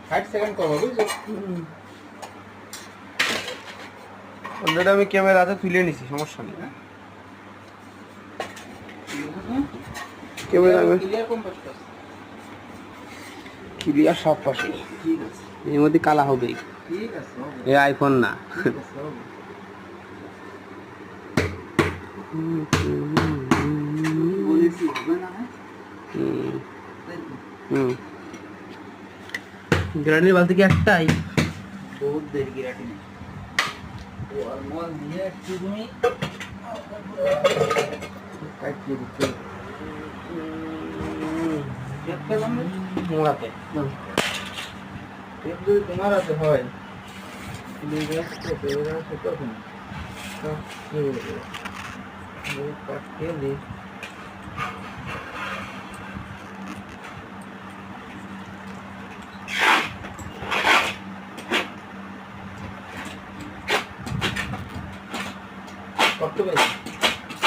60 second করবো বুঝছো? Already আমি ক্যামেরাতে তুলে নিছি, সমস্যা নেই। ক্যামেরা ক্লিয়ার কম্পাস আছে। ক্লিয়ার সব পাশে। ঠিক আছে, এর মধ্যে কালা হবে। ঠিক আছে, হবে। এ আইফোন না। ঠিক আছে, হবে। বলেছি হবে না, হ্যাঁ? তাই তো? গ্রানির বালতি কি একটাই? বহুত দেরি গিরাটি নেই। মল দিয়ে একটু তুমি কাটিয়ে দিচ্ছি। দেখতে পাবে মোড়াতে। টেপ যদি তোমার হাতে হয় কাটিয়ে দিই। করতে পারি